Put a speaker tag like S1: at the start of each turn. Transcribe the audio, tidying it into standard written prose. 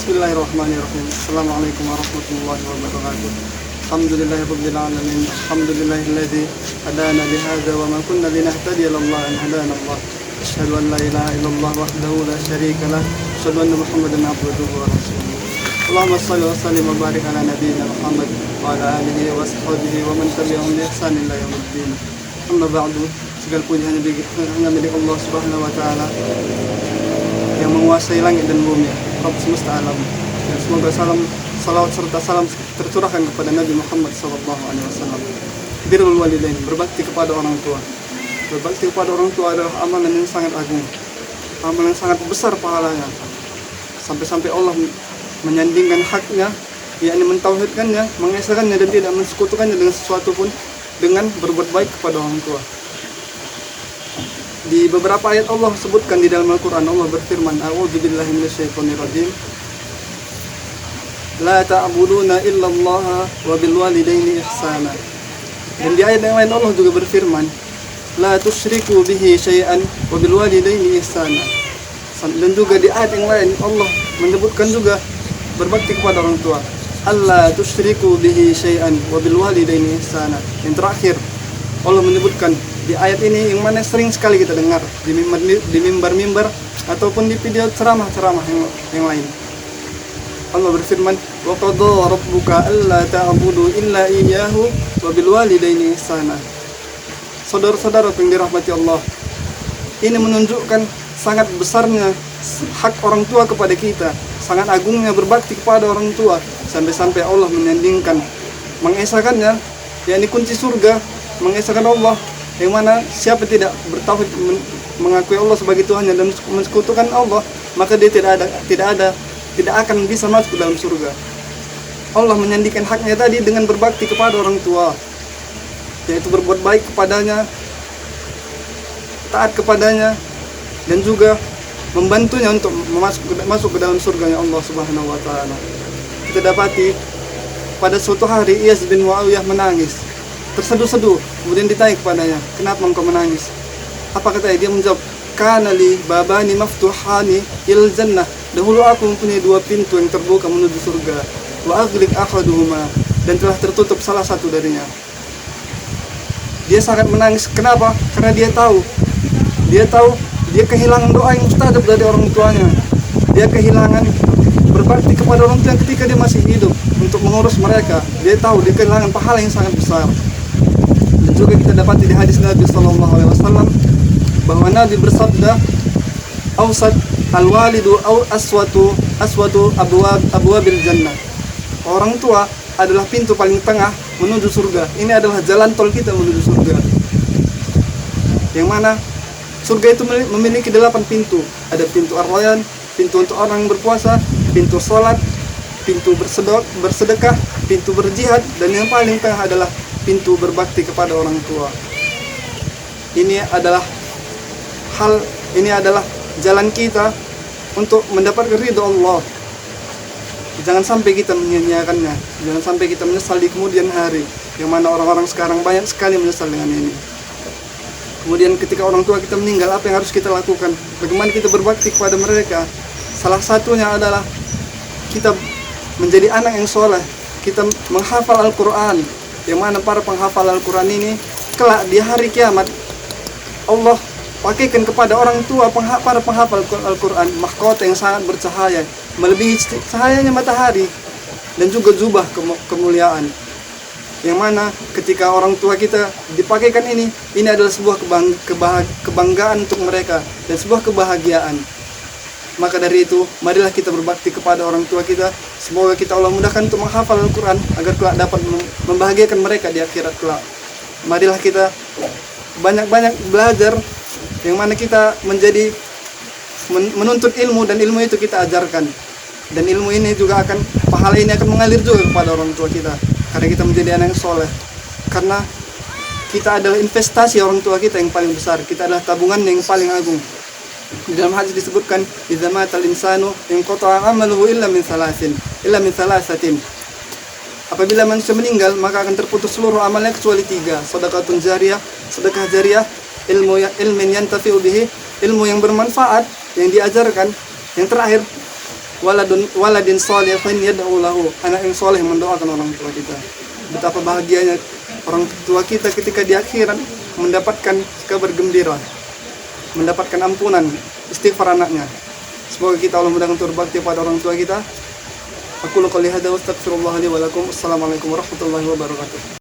S1: Bismillahirrahmanirrahim. Assalamualaikum warahmatullahi wabarakatuh. Alhamdulillahirabbil alamin. Alhamdulillahilladzi hadana li hadza wa ma kunna linahtadiya laula an hadana Allah. Asyhadu an la ilaha illallah wahdahu la syarika lah. Asyhadu anna Muhammadan abduhu wa rasuluh. Allahumma shalli wa sallim wa barik ala nabiyyina Muhammad wa ala alihi wa sahbihi wa man tabi'ahum bi ihsan ila yaumiddin. Amma ba'du. Segala puji hanya milik Allah Subhanahu wa taala yang menguasai langit dan bumi, Rabb semesta alam. Dan semoga salawat serta salam tercurahkan kepada Nabi Muhammad SAW. Birrul walidain, berbakti kepada orang tua. Berbakti kepada orang tua adalah amalan yang sangat agung, amalan yang sangat besar pahalanya. Sampai-sampai Allah menyandingkan haknya, yakni mentauhidkannya, mengesahkannya dan tidak mensekutukannya dengan sesuatu pun dengan berbuat baik kepada orang tua. Di beberapa ayat Allah sebutkan di dalam Al-Quran, Allah berfirman, A'udzubillahi minasyaitonirrajim, La ta'buduna illallah wa bil walidaini ihsana. Dan di ayat yang lain Allah juga berfirman, La tusyriku bihi syai'an wa bil walidaini ihsana. Dan juga di ayat yang lain Allah menyebutkan juga berbakti kepada orang tua, Allah tusyriku bihi syai'an wa bil walidaini ihsana. Yang terakhir Allah menyebutkan di ayat ini yang mana sering sekali kita dengar di mimbar-mimbar ataupun di video ceramah-ceramah yang lain. Allah berfirman, wa qadha rabbuka alla ta'budu illa iyyahu wa bil walidaini ihsana. Saudara-saudara yang dirahmati Allah, ini menunjukkan sangat besarnya hak orang tua kepada kita, sangat agungnya berbakti kepada orang tua, sampai-sampai Allah menyandingkan, mengesahkannya, yakni kunci surga, mengesahkan Allah, yang mana siapa tidak bertauhid mengakui Allah sebagai Tuhannya dan mensekutukan Allah, maka dia tidak akan bisa masuk ke dalam surga. Allah menyandingkan haknya tadi dengan berbakti kepada orang tua, yaitu berbuat baik kepadanya, taat kepadanya, dan juga membantunya untuk masuk ke dalam surganya Allah Subhanahu wa taala. Kita dapati pada suatu hari Iyas bin Muawiyah menangis, terseduh-seduh, kemudian ditanya kepadanya, kenapa engkau menangis? Apa katanya? Dia menjawab, kana li babani maftuhani ilal jannah. Dahulu aku mempunyai dua pintu yang terbuka menuju surga. Wa aghliq ahaduhuma, dan telah tertutup salah satu darinya. Dia sangat menangis. Kenapa? Karena dia tahu dia kehilangan doa yang mustajab dari orang tuanya. Dia kehilangan berbakti kepada orang tua ketika dia masih hidup untuk mengurus mereka. Dia tahu dia kehilangan pahala yang sangat besar. Dan juga kita dapati di hadis Nabi SAW bahwa Nabi bersabda, Awsat al-walidu aw aswatu abwabil jannah. Orang tua adalah pintu paling tengah menuju surga. Ini adalah jalan tol kita menuju surga. Yang mana surga itu memiliki 8 pintu. Ada pintu ar-rayyan, pintu untuk orang yang berpuasa, pintu salat, pintu bersedekah, pintu berjihad, dan yang paling tengah adalah pintu berbakti kepada orang tua. Ini adalah jalan kita untuk mendapatkan ridho Allah. Jangan sampai kita menyia-nyiakannya, jangan sampai kita menyesal di kemudian hari, yang mana orang-orang sekarang banyak sekali menyesal dengan ini. Kemudian ketika orang tua kita meninggal, apa yang harus kita lakukan? Bagaimana kita berbakti kepada mereka? Salah satunya adalah kita menjadi anak yang soleh, kita menghafal Al-Quran, yang mana para penghafal Al-Quran ini kelak di hari kiamat Allah pakaikan kepada orang tua para penghafal Al-Quran mahkota yang sangat bercahaya, melebihi cahayanya matahari, dan juga jubah kemuliaan, yang mana ketika orang tua kita dipakaikan ini adalah sebuah kebanggaan untuk mereka dan sebuah kebahagiaan. Maka dari itu, marilah kita berbakti kepada orang tua kita. Semoga kita Allah mudahkan untuk menghafal Al-Quran agar kelak dapat membahagiakan mereka di akhirat kelak. Marilah kita banyak-banyak belajar, yang mana kita menjadi menuntut ilmu, dan ilmu itu kita ajarkan. Dan ilmu ini juga pahala ini akan mengalir juga kepada orang tua kita, karena kita menjadi anak yang soleh. Karena kita adalah investasi orang tua kita yang paling besar, kita adalah tabungan yang paling agung. Di dalam hadis disebutkan, idza matal insanu inqata'a amaluhu illa min thalathatin. Apabila manusia meninggal, maka akan terputus seluruh amalnya kecuali 3. Sedekahun jariyah, sedekah jariyah, ilmu yang yantafi'u bihi, ilmu yang bermanfaat yang diajarkan. Yang terakhir, waladin shalihin yad'u lahu, anak yang soleh mendoakan orang tua kita. Betapa bahagianya orang tua kita ketika di akhirat mendapatkan kabar gembira, mendapatkan ampunan, istighfar anaknya. Semoga kita Allah mudahkan berbakti pada orang tua kita. Aku qouli hadza wa astaghfirullah li wa lakum. Assalamualaikum warahmatullahi wabarakatuh.